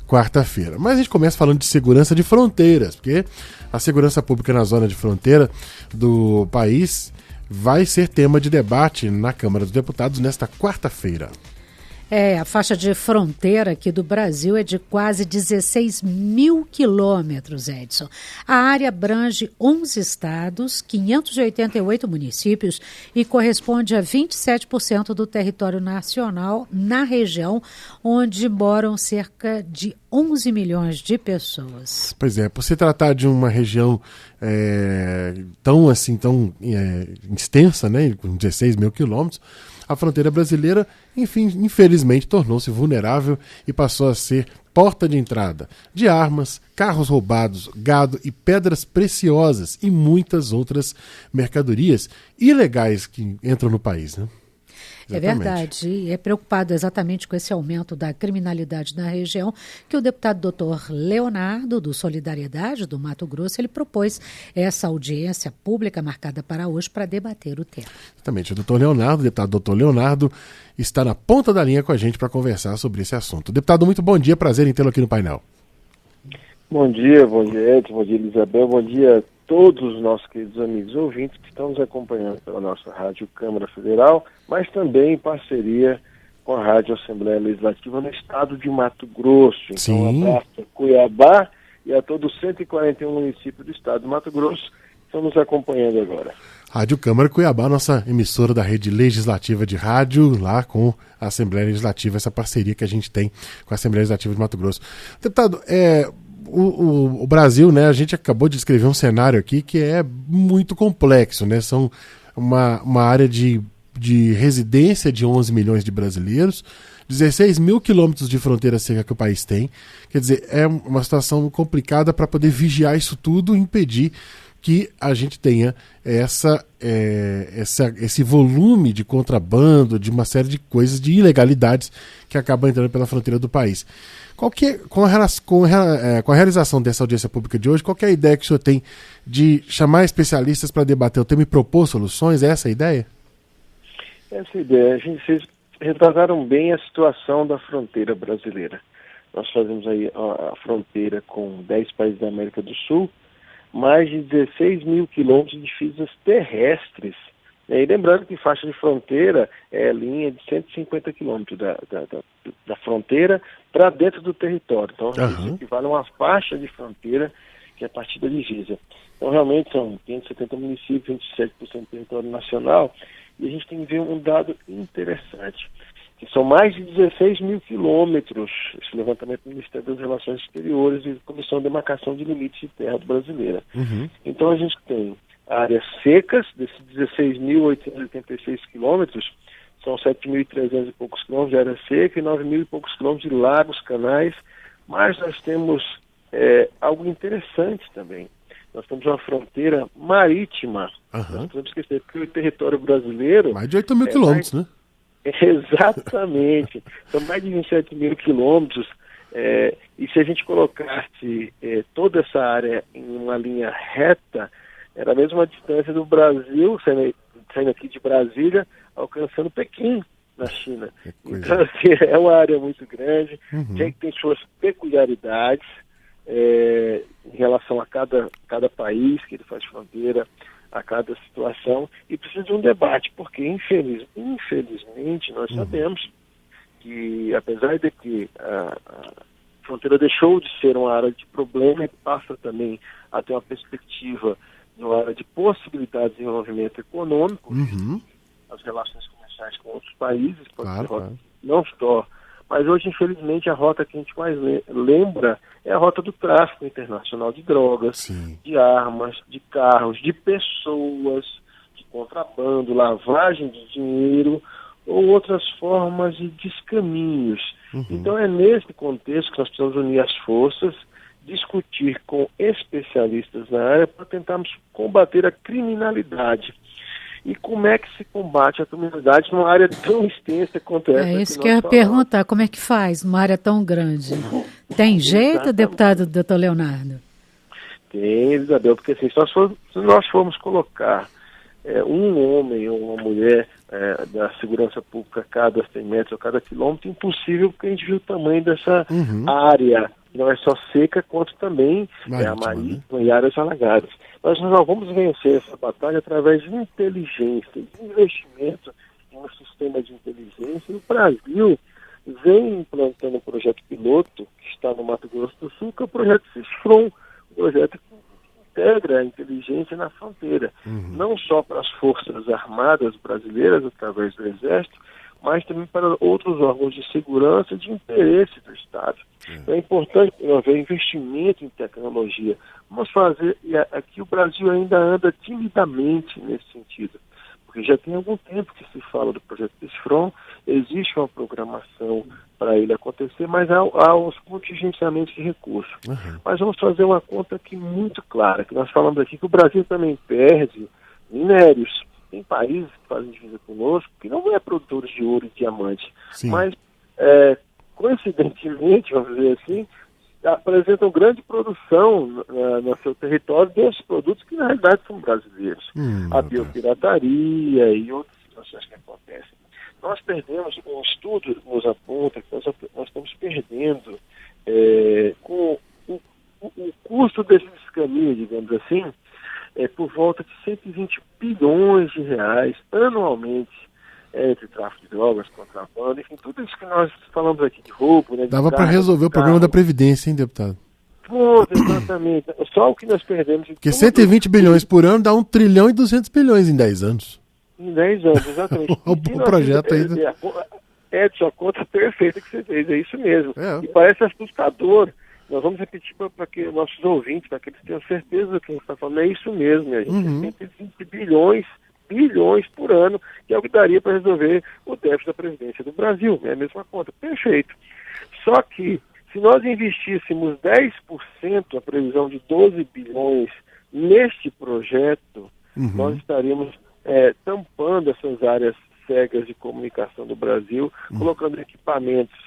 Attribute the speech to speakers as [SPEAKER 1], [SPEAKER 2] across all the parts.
[SPEAKER 1] quarta-feira. Mas a gente começa falando de segurança de fronteiras, porque a segurança pública na zona de fronteira do país vai ser tema de debate na Câmara dos Deputados nesta quarta-feira.
[SPEAKER 2] A faixa de fronteira aqui do Brasil é de quase 16 mil quilômetros, Edson. A área abrange 11 estados, 588 municípios e corresponde a 27% do território nacional na região onde moram cerca de 11 milhões de pessoas.
[SPEAKER 1] Pois é, por se tratar de uma região tão extensa, né, com 16 mil quilômetros, a fronteira brasileira, enfim, infelizmente, tornou-se vulnerável e passou a ser porta de entrada de armas, carros roubados, gado e pedras preciosas e muitas outras mercadorias ilegais que entram no país, né? Exatamente.
[SPEAKER 2] É verdade, e é preocupado exatamente com esse aumento da criminalidade na região que o deputado doutor Leonardo, do Solidariedade do Mato Grosso, ele propôs essa audiência pública marcada para hoje para debater o tema.
[SPEAKER 1] Exatamente, o deputado doutor Leonardo está na ponta da linha com a gente para conversar sobre esse assunto. Deputado, muito bom dia, prazer em tê-lo aqui no painel.
[SPEAKER 3] Bom dia Edson, bom dia Elisabel, bom dia a todos os nossos queridos amigos ouvintes que estão nos acompanhando pela nossa Rádio Câmara Federal, mas também em parceria com a Rádio Assembleia Legislativa no estado de Mato Grosso. Então,
[SPEAKER 1] sim,
[SPEAKER 3] um abraço a Cuiabá e a todos os 141 municípios do estado de Mato Grosso que estão nos acompanhando agora.
[SPEAKER 1] Rádio Câmara Cuiabá, nossa emissora da rede legislativa de rádio, lá com a Assembleia Legislativa, essa parceria que a gente tem com a Assembleia Legislativa de Mato Grosso. Deputado, o Brasil, né, a gente acabou de descrever um cenário aqui que é muito complexo, né? São uma área de residência de 11 milhões de brasileiros, 16 mil quilômetros de fronteira seca que o país tem. Quer dizer, é uma situação complicada para poder vigiar isso tudo e impedir que a gente tenha esse volume de contrabando, de uma série de coisas, de ilegalidades que acabam entrando pela fronteira do país. Com a realização dessa audiência pública de hoje, qual que é a ideia que o senhor tem de chamar especialistas para debater o tema e propor soluções? É essa a ideia?
[SPEAKER 3] Essa ideia. Vocês retrataram bem a situação da fronteira brasileira. Nós fazemos aí a fronteira com 10 países da América do Sul, mais de 16 mil quilômetros de divisas terrestres. E lembrando que faixa de fronteira é a linha de 150 quilômetros da fronteira para dentro do território. Então, isso equivale a uma faixa de fronteira que é a partir da divisa. Então, realmente, são 570 municípios, 27% do território nacional, e a gente tem que ver um dado interessante, que são mais de 16 mil quilômetros, esse levantamento do Ministério das Relações Exteriores e Comissão de Demarcação de Limites de Terra brasileira. Então, a gente tem áreas secas, desses 16.886 quilômetros, são 7.300 e poucos quilômetros de área seca e 9.000 e poucos quilômetros de lagos, canais, mas nós temos algo interessante também. Nós temos uma fronteira marítima, nós não podemos esquecer, porque o território brasileiro...
[SPEAKER 1] Mais de 8 mil quilômetros, né?
[SPEAKER 3] Exatamente, são mais de 27 mil quilômetros, e se a gente colocasse toda essa área em uma linha reta, era a mesma distância do Brasil, saindo aqui de Brasília, alcançando Pequim, na China. Então, assim, é uma área muito grande, que tem suas peculiaridades em relação a cada país que ele faz fronteira, a cada situação, e precisa de um debate, porque infelizmente nós sabemos que, apesar de que a fronteira deixou de ser uma área de problema, e passa também a ter uma perspectiva de uma área de possibilidade de desenvolvimento econômico, as relações comerciais com outros países, não só. Mas hoje, infelizmente, a rota que a gente mais lembra é a rota do tráfico internacional de drogas, de armas, de carros, de pessoas, de contrabando, lavagem de dinheiro ou outras formas de descaminhos. Então é nesse contexto que nós precisamos unir as forças, discutir com especialistas na área para tentarmos combater a criminalidade. E como é que se combate a criminalidade numa área tão extensa quanto essa?
[SPEAKER 2] É isso que eu ia perguntar, como é que faz numa área tão grande? Tem jeito, deputado doutor Leonardo?
[SPEAKER 3] Tem, Isabel, porque assim, se nós formos colocar um homem ou uma mulher da segurança pública a cada 100 metros ou cada quilômetro, impossível, porque a gente viu o tamanho dessa área não é só seca, quanto também a marítima, né? E áreas alagadas. Mas nós vamos vencer essa batalha através de inteligência, de investimento em um sistema de inteligência. E o Brasil vem implantando um projeto piloto que está no Mato Grosso do Sul, que é o projeto CISFRON, um projeto que integra a inteligência na fronteira, não só para as Forças Armadas brasileiras, através do Exército, mas também para outros órgãos de segurança de interesse do Estado. É importante haver investimento em tecnologia. Vamos fazer, e aqui o Brasil ainda anda timidamente nesse sentido, porque já tem algum tempo que se fala do projeto CISFRON, existe uma programação para ele acontecer, mas há os contingenciamentos de recursos. Mas vamos fazer uma conta aqui muito clara, que nós falamos aqui que o Brasil também perde minérios. Tem países que fazem divisa conosco que não é produtores de ouro e diamante, mas coincidentemente, vamos dizer assim, apresentam grande produção no seu território desses produtos que na realidade são brasileiros. A biopirataria e outras situações que acontecem. Nós perdemos, um estudo nos aponta que nós estamos perdendo com o custo desses caminhos, digamos assim, por volta de 120 bilhões de reais anualmente, entre tráfico de drogas, contrabando, enfim, tudo isso que nós falamos aqui de roubo, né?
[SPEAKER 1] Dava para resolver o problema da Previdência, hein, deputado?
[SPEAKER 3] Exatamente. Só o que nós perdemos...
[SPEAKER 1] Porque 120 bilhões por ano dá 1 trilhão e 200 bilhões em 10 anos.
[SPEAKER 3] Em 10 anos, exatamente.
[SPEAKER 1] O projeto aí...
[SPEAKER 3] Edson, a conta perfeita que você fez, é isso mesmo. E parece assustador. Nós vamos repetir para que nossos ouvintes, para que eles tenham certeza do que a gente está falando, é isso mesmo, minha gente. 120 bilhões por ano, que é o que daria para resolver o déficit da Previdência do Brasil. É a mesma conta. Perfeito. Só que, se nós investíssemos 10%, a previsão de 12 bilhões neste projeto, nós estaríamos tampando essas áreas cegas de comunicação do Brasil, colocando equipamentos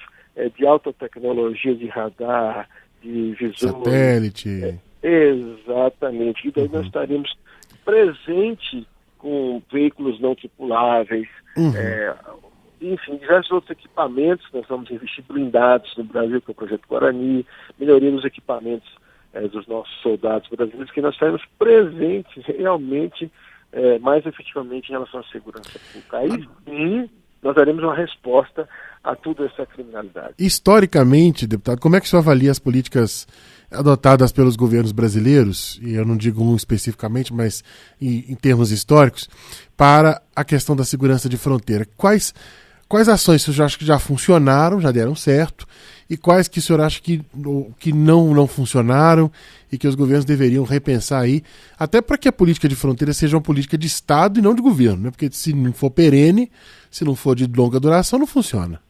[SPEAKER 3] de alta tecnologia, de radar, de visor.
[SPEAKER 1] Satélite.
[SPEAKER 3] Exatamente. E daí nós estaríamos presentes com veículos não tripuláveis, enfim, diversos outros equipamentos. Nós vamos investir blindados no Brasil, que é o Projeto Guarani, melhoria dos equipamentos dos nossos soldados brasileiros, que nós estaremos presentes realmente mais efetivamente em relação à segurança pública. Aí sim, nós daremos uma resposta a toda essa criminalidade.
[SPEAKER 1] Historicamente, deputado, como é que o senhor avalia as políticas adotadas pelos governos brasileiros, e eu não digo um especificamente, mas em termos históricos, para a questão da segurança de fronteira? Quais ações o senhor acha que já funcionaram, já deram certo, e quais que o senhor acha que não funcionaram e que os governos deveriam repensar aí, até para que a política de fronteira seja uma política de Estado e não de governo, né? Porque se não for perene, se não for de longa duração, não funciona.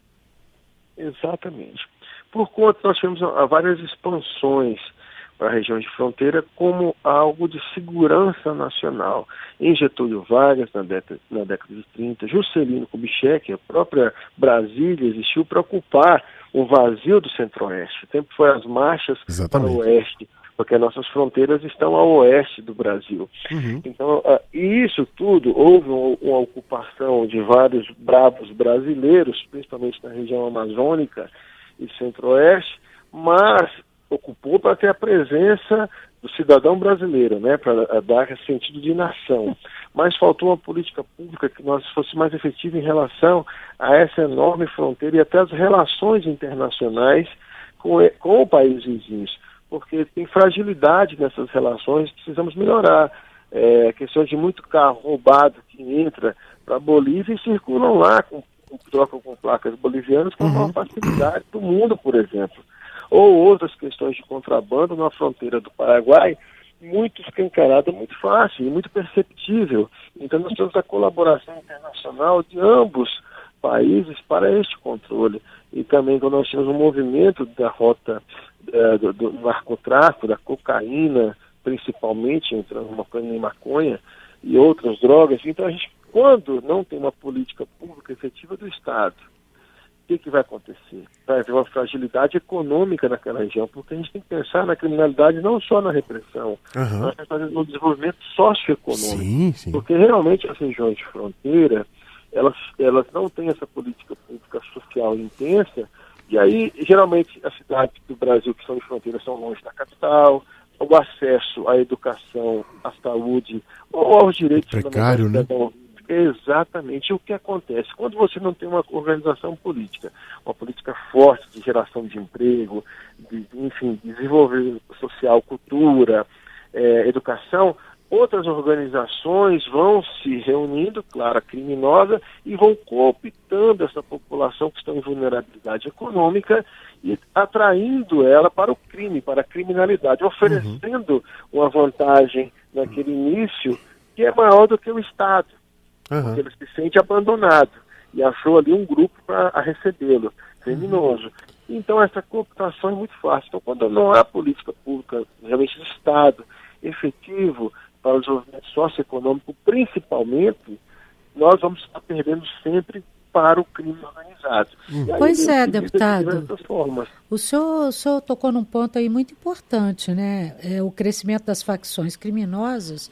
[SPEAKER 3] Exatamente. Por conta, nós tivemos várias expansões para regiões de fronteira como algo de segurança nacional. Em Getúlio Vargas, na década de 30, Juscelino Kubitschek, a própria Brasília existiu para ocupar o vazio do Centro-Oeste. O tempo foi as marchas para o Oeste, porque nossas fronteiras estão ao oeste do Brasil. Então, isso tudo, houve uma ocupação de vários bravos brasileiros, principalmente na região amazônica e Centro-Oeste, mas ocupou para ter a presença do cidadão brasileiro, né, para dar esse sentido de nação. Mas faltou uma política pública que nós fosse mais efetiva em relação a essa enorme fronteira e até as relações internacionais com países vizinhos, porque tem fragilidade nessas relações, precisamos melhorar. Questões de muito carro roubado que entra para a Bolívia e circulam lá, trocam com placas bolivianas com a maior facilidade do mundo, por exemplo. Ou outras questões de contrabando na fronteira do Paraguai, muito escancarada, muito fácil e muito perceptível. Então nós temos a colaboração internacional de ambos países para este controle. E também quando nós temos um movimento da rota do narcotráfico, da cocaína, principalmente, entrando em maconha e outras drogas. Então a gente, quando não tem uma política pública efetiva do Estado, o que vai acontecer? Vai haver uma fragilidade econômica naquela região, porque a gente tem que pensar na criminalidade não só na repressão, mas também no desenvolvimento socioeconômico. Sim. Porque realmente as regiões de fronteira, elas não têm essa política pública social intensa E aí, geralmente, as cidades do Brasil que são de fronteira são longe da capital, o acesso à educação, à saúde, ou aos direitos
[SPEAKER 1] precário, né?
[SPEAKER 3] Exatamente. E o que acontece? Quando você não tem uma organização política, uma política forte de geração de emprego, enfim, desenvolvimento social, cultura, educação, outras organizações vão se reunindo, claro, a criminosa, e vão cooptando essa população que está em vulnerabilidade econômica e atraindo ela para o crime, para a criminalidade, oferecendo uma vantagem naquele início que é maior do que o Estado. Porque ele se sente abandonado e achou ali um grupo para recebê-lo, criminoso. Então essa cooptação é muito fácil. Então quando não há política pública, realmente de Estado, efetivo para o desenvolvimento socioeconômico, principalmente, nós vamos estar perdendo sempre para o crime organizado.
[SPEAKER 2] Pois é, deputado. O senhor tocou num ponto aí muito importante, né? O crescimento das facções criminosas,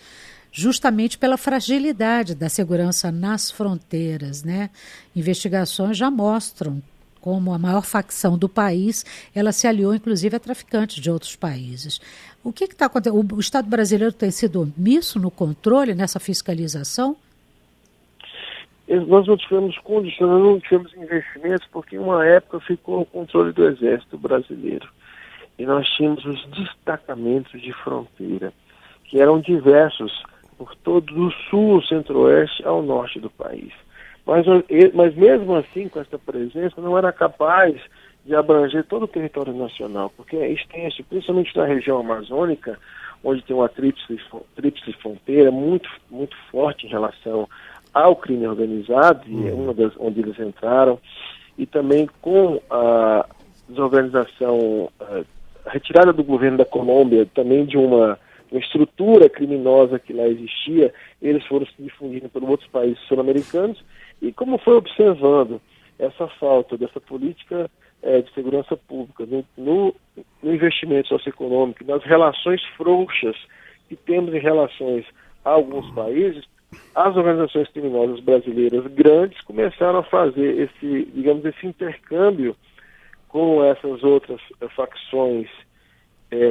[SPEAKER 2] justamente pela fragilidade da segurança nas fronteiras, né? Investigações já mostram como a maior facção do país, ela se aliou inclusive a traficantes de outros países. O que está acontecendo? O Estado brasileiro tem sido omisso no controle, nessa fiscalização?
[SPEAKER 3] Nós não tivemos condições, não tivemos investimentos, porque em uma época ficou o controle do Exército brasileiro. E nós tínhamos os destacamentos de fronteira, que eram diversos por todo o sul, o centro-oeste ao norte do país. Mas mesmo assim, com essa presença, não era capaz de abranger todo o território nacional, porque é extenso, principalmente na região amazônica, onde tem uma tríplice fronteira muito, muito forte em relação ao crime organizado, e é uma das onde eles entraram, e também com a desorganização, a retirada do governo da Colômbia, também de uma estrutura criminosa que lá existia, eles foram se difundindo por outros países sul-americanos, e como foi observando essa falta dessa política de segurança pública no investimento socioeconômico, nas relações frouxas que temos em relações a alguns países, as organizações criminosas brasileiras grandes começaram a fazer esse intercâmbio com essas outras facções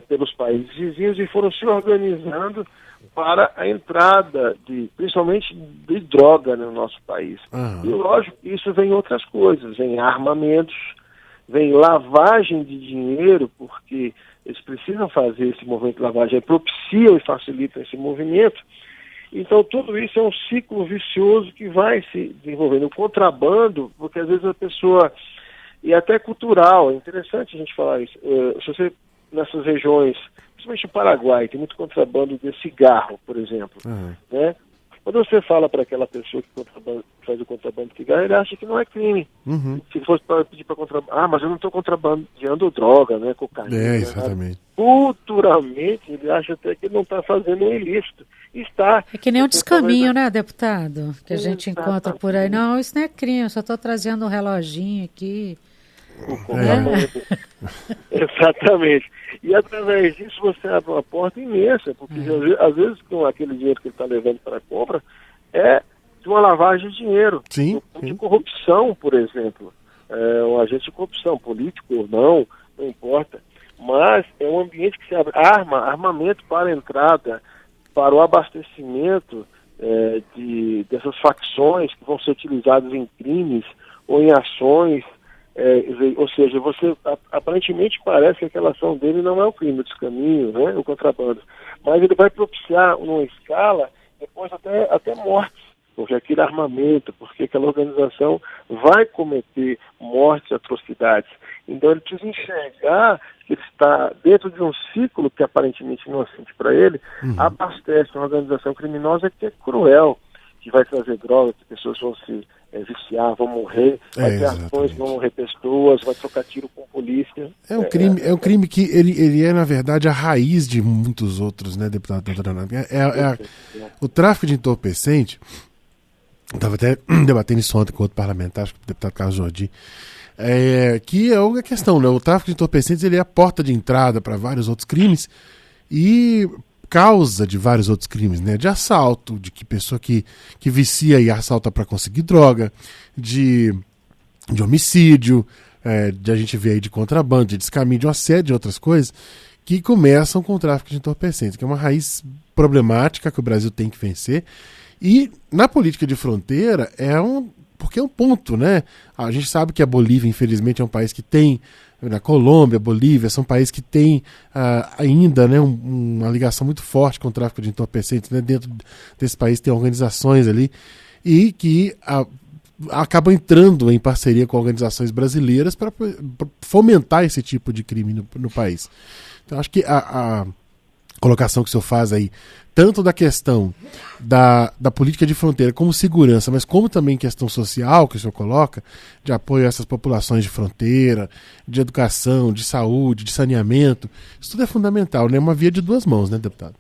[SPEAKER 3] pelos países vizinhos e foram se organizando para a entrada, principalmente de droga no nosso país. E lógico que isso vem em outras coisas, vem armamentos, vem lavagem de dinheiro, porque eles precisam fazer esse movimento de lavagem, propiciam e facilitam esse movimento. Então tudo isso é um ciclo vicioso que vai se desenvolvendo. O contrabando, porque às vezes a pessoa, e até cultural, é interessante a gente falar isso, se você nessas regiões, principalmente o Paraguai, tem muito contrabando de cigarro, por exemplo, né? Quando você fala para aquela pessoa que faz o contrabando de cigarro, ele acha que não é crime. Se fosse para pedir para contrabando, mas eu não estou contrabandeando droga, né, cocaína.
[SPEAKER 1] Exatamente.
[SPEAKER 3] Né? Culturalmente, ele acha até que ele não está fazendo um ilícito. Está.
[SPEAKER 2] É que nem um descaminho, né, deputado? Que a gente encontra por aí. Não, isso não é crime, eu só estou trazendo um reloginho aqui.
[SPEAKER 3] Exatamente. E através disso você abre uma porta imensa, porque às vezes com aquele dinheiro que ele está levando para a compra é de uma lavagem de dinheiro, de corrupção, por exemplo. Um agente de corrupção, político ou não importa. Mas é um ambiente que se abre armamento para a entrada, para o abastecimento dessas facções que vão ser utilizadas em crimes ou em ações. Ou seja, você aparentemente parece que aquela ação dele não é o crime, o descaminho, né, o contrabando, mas ele vai propiciar numa escala depois até mortes, porque aquele armamento, porque aquela organização vai cometer mortes, atrocidades. Então ele precisa enxergar que ele está dentro de um ciclo que aparentemente inocente para ele, abastece uma organização criminosa que é cruel, que vai trazer droga, que pessoas vão se viciar, vão morrer, vai ter ações, vão morrer pessoas, vai trocar tiro com polícia.
[SPEAKER 1] É um crime que ele é, na verdade, a raiz de muitos outros, né, deputado doutor Renato? O tráfico de entorpecente, estava até debatendo isso ontem com outro parlamentar, acho que o deputado Carlos Jordi, que é uma questão, né? O tráfico de entorpecentes ele é a porta de entrada para vários outros crimes e causa de vários outros crimes, né? De assalto, de que pessoa que vicia e assalta para conseguir droga, de homicídio, de a gente ver aí de contrabando, de descaminho, de uma série de outras coisas que começam com o tráfico de entorpecentes, que é uma raiz problemática que o Brasil tem que vencer. E na política de fronteira porque é um ponto, né? A gente sabe que a Bolívia, infelizmente, é um país que tem, na Colômbia, Bolívia, são países que têm ainda, né, uma ligação muito forte com o tráfico de entorpecentes, né? Dentro desse país tem organizações ali e que acabam entrando em parceria com organizações brasileiras para fomentar esse tipo de crime no país. Então, acho que a colocação que o senhor faz aí, tanto da questão da política de fronteira como segurança, mas como também questão social que o senhor coloca, de apoio a essas populações de fronteira, de educação, de saúde, de saneamento, isso tudo é fundamental, né? É uma via de duas mãos, né, deputado?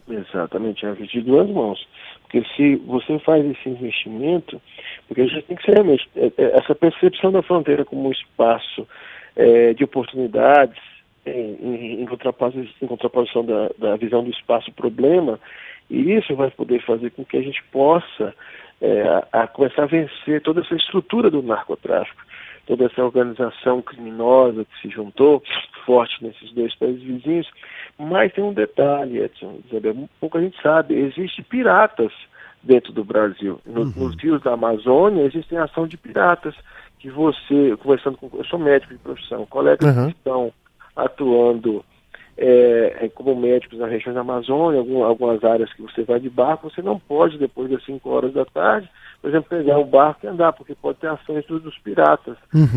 [SPEAKER 3] Exatamente, é uma via de duas mãos. Porque se você faz esse investimento, porque a gente tem que ser realmente, essa percepção da fronteira como um espaço de oportunidades, em contraposição da visão do espaço-problema, e isso vai poder fazer com que a gente possa começar a vencer toda essa estrutura do narcotráfico, toda essa organização criminosa que se juntou forte nesses dois países vizinhos. Mas tem um detalhe, Edson, Isabel, pouca gente sabe, existem piratas dentro do Brasil. Nos rios da Amazônia existem ação de piratas, que você, conversando com... Eu sou médico de profissão, colegas que estão atuando como médicos na região da Amazônia, algumas áreas que você vai de barco, você não pode, depois das 5 horas da tarde, por exemplo, pegar um barco e andar, porque pode ter ações dos piratas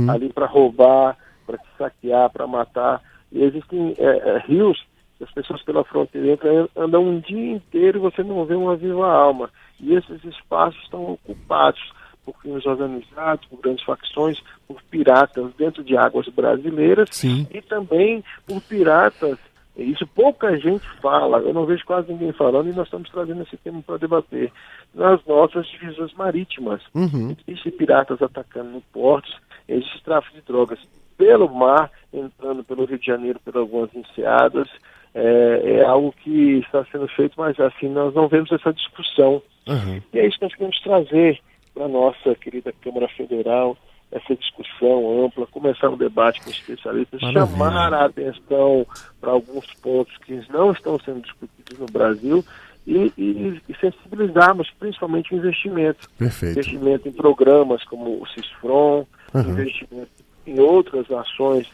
[SPEAKER 3] ali para roubar, para saquear, para matar. E existem rios que as pessoas pela fronteira andam um dia inteiro e você não vê uma viva alma. E esses espaços estão ocupados por crimes organizados, por grandes facções, por piratas dentro de águas brasileiras.
[SPEAKER 1] Sim. E
[SPEAKER 3] também por piratas, isso pouca gente fala, eu não vejo quase ninguém falando, e nós estamos trazendo esse tema para debater, nas nossas divisões marítimas. Existem piratas atacando no portos, existe tráfico de drogas pelo mar, entrando pelo Rio de Janeiro, por algumas enseadas, é algo que está sendo feito, mas assim, nós não vemos essa discussão. E é isso que nós queremos trazer para a nossa querida Câmara Federal, essa discussão ampla, começar um debate com especialistas, chamar a atenção para alguns pontos que não estão sendo discutidos no Brasil e sensibilizarmos principalmente o investimento.
[SPEAKER 1] Perfeito.
[SPEAKER 3] Investimento em programas como o CISFRON, investimento em outras ações,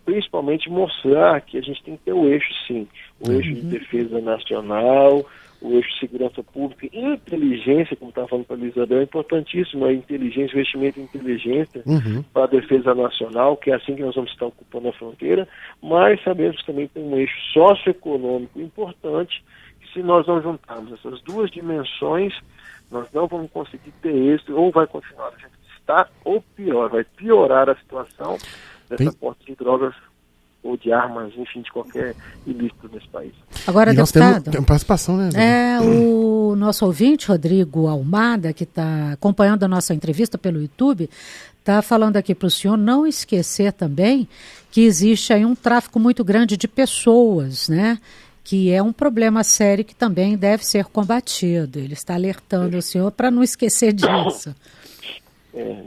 [SPEAKER 3] principalmente mostrar que a gente tem que ter o eixo, sim, o eixo de defesa nacional, o eixo de segurança pública e inteligência, como estava falando para a Isabel, é importantíssimo a inteligência, investimento em inteligência para a defesa nacional, que é assim que nós vamos estar ocupando a fronteira, mas sabemos que também tem um eixo socioeconômico importante, que se nós não juntarmos essas duas dimensões, nós não vamos conseguir ter êxito, ou vai continuar a gente está, ou pior, vai piorar a situação dessa porta de drogas ou de armas, enfim, de qualquer ilícito nesse país.
[SPEAKER 2] Agora, deputado,
[SPEAKER 1] temos participação, né?
[SPEAKER 2] O nosso ouvinte, Rodrigo Almada, que está acompanhando a nossa entrevista pelo YouTube, está falando aqui para o senhor não esquecer também que existe aí um tráfico muito grande de pessoas, né? Que é um problema sério que também deve ser combatido. Ele está alertando o senhor para não esquecer disso.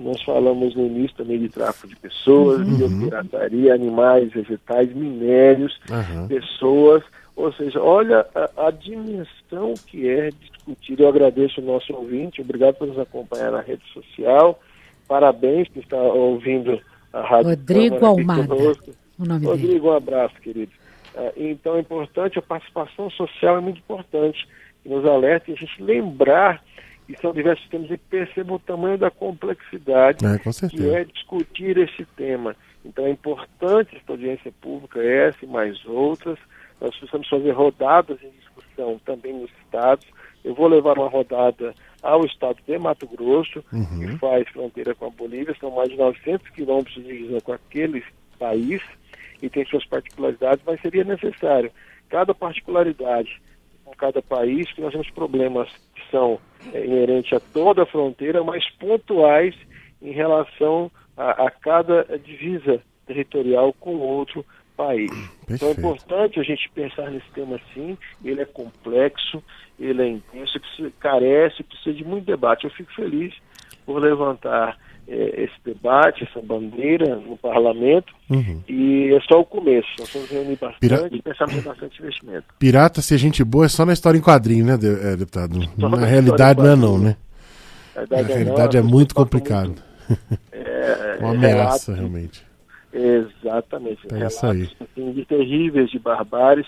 [SPEAKER 3] Nós falamos no início também de tráfico de pessoas, de pirataria, animais, vegetais, minérios, pessoas, ou seja, olha a dimensão que é discutir. Eu agradeço o nosso ouvinte, obrigado por nos acompanhar na rede social, parabéns por estar ouvindo a Rádio
[SPEAKER 2] Rodrigo Almada, o nome dele.
[SPEAKER 3] Rodrigo, um abraço, querido. Então é importante, a participação social é muito importante, que nos alerta e a gente lembrar que são diversos temas e perceba o tamanho da complexidade que é discutir esse tema. Então é importante esta audiência pública, essa e mais outras. Nós precisamos fazer rodadas de discussão também nos estados. Eu vou levar uma rodada ao estado de Mato Grosso, que faz fronteira com a Bolívia, são mais de 900 quilômetros de divisão com aquele país e tem suas particularidades, mas seria necessário cada particularidade com cada país, que nós temos problemas que são inerentes a toda a fronteira, mas pontuais em relação a cada divisa territorial com outro país.
[SPEAKER 1] Perfeito.
[SPEAKER 3] Então é importante a gente pensar nesse tema sim, ele é complexo, ele é intenso, precisa de muito debate. Eu fico feliz por levantar esse debate, essa bandeira no parlamento, e é só o começo. Nós vamos reunir bastante e pensar em bastante investimento.
[SPEAKER 1] Pirata, se a gente boa, é só na história em quadrinho, né, deputado? Na realidade não é não, né? Na realidade é muito complicado. Uma ameaça, realmente.
[SPEAKER 3] Exatamente.
[SPEAKER 1] É isso aí.
[SPEAKER 3] Assim, de terríveis, de barbáries,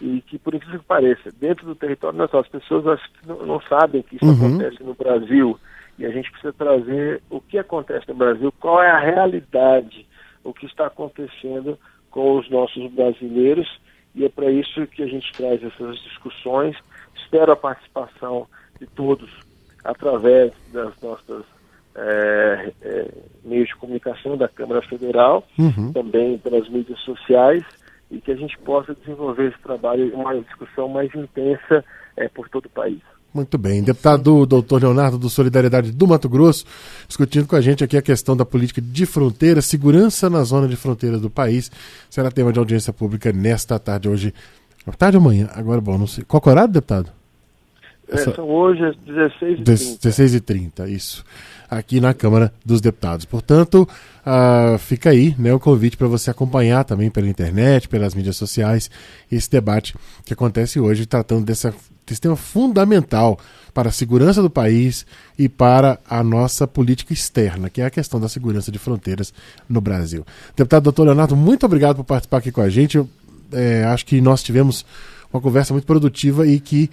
[SPEAKER 3] e que, por incrível que pareça, dentro do território nacional, as pessoas não sabem que isso acontece no Brasil, e a gente precisa trazer o que acontece no Brasil, qual é a realidade, o que está acontecendo com os nossos brasileiros, e é para isso que a gente traz essas discussões. Espero a participação de todos através das nossas meios de comunicação da Câmara Federal, também pelas mídias sociais, e que a gente possa desenvolver esse trabalho, uma discussão mais intensa por todo o país.
[SPEAKER 1] Muito bem. Deputado doutor Leonardo do Solidariedade do Mato Grosso, discutindo com a gente aqui a questão da política de fronteira, segurança na zona de fronteiras do país. Será tema de audiência pública nesta tarde, hoje. Tarde ou amanhã? Agora, bom, não sei. Qual é o horário, deputado?
[SPEAKER 3] São hoje às 16h30.
[SPEAKER 1] 16h30, isso. Aqui na Câmara dos Deputados. Portanto, fica aí, né, o convite para você acompanhar também pela internet, pelas mídias sociais, esse debate que acontece hoje, tratando desse tema fundamental para a segurança do país e para a nossa política externa, que é a questão da segurança de fronteiras no Brasil. Deputado doutor Leonardo, muito obrigado por participar aqui com a gente. Acho que nós tivemos uma conversa muito produtiva e que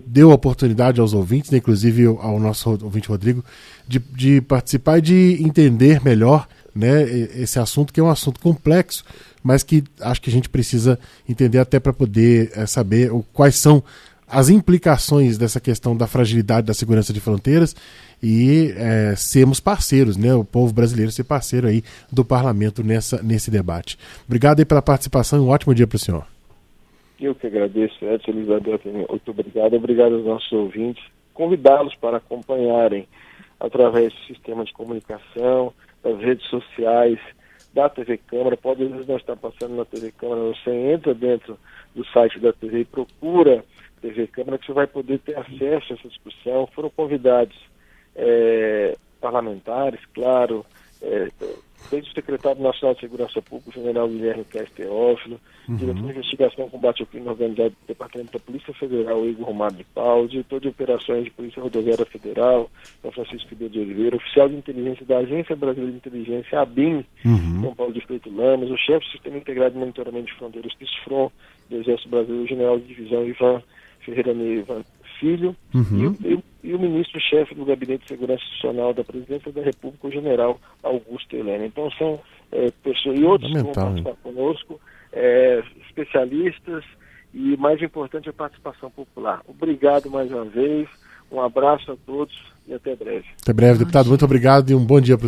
[SPEAKER 1] deu oportunidade aos ouvintes, né, inclusive ao nosso ouvinte Rodrigo, de participar e de entender melhor, né, esse assunto, que é um assunto complexo, mas que acho que a gente precisa entender até para poder saber quais são as implicações dessa questão da fragilidade da segurança de fronteiras e sermos parceiros, né, o povo brasileiro ser parceiro aí do parlamento nesse debate. Obrigado aí pela participação e um ótimo dia para o senhor.
[SPEAKER 3] Eu que agradeço, Edson, Elizabeth, muito obrigado. Obrigado aos nossos ouvintes. Convidá-los para acompanharem através do sistema de comunicação, das redes sociais, da TV Câmara. Pode, às vezes, não estar passando na TV Câmara, você entra dentro do site da TV e procura TV Câmara, que você vai poder ter acesso a essa discussão. Foram convidados parlamentares, claro, desde o secretário nacional de Segurança Pública, o general Guilherme Castro Teófilo, diretor de investigação e combate ao crime organizado do Departamento da Polícia Federal, Igor Romano de Paulo, diretor de operações de Polícia Rodoviária Federal, São Francisco de Oliveira, oficial de inteligência da Agência Brasileira de Inteligência, ABIN, São Paulo de Freitas Lamas, o chefe do Sistema Integrado de Monitoramento de Fronteiras, CISFRON, do Exército Brasileiro, o general de divisão Ivan Ferreira Neiva Filho, e o ministro-chefe do Gabinete de Segurança Institucional da Presidência da República, o general Augusto Helena. Então são pessoas, e outros que vão participar conosco, especialistas, e mais importante, a participação popular. Obrigado mais uma vez, um abraço a todos e até breve.
[SPEAKER 1] Até breve, deputado, muito obrigado e um bom dia para o senhor.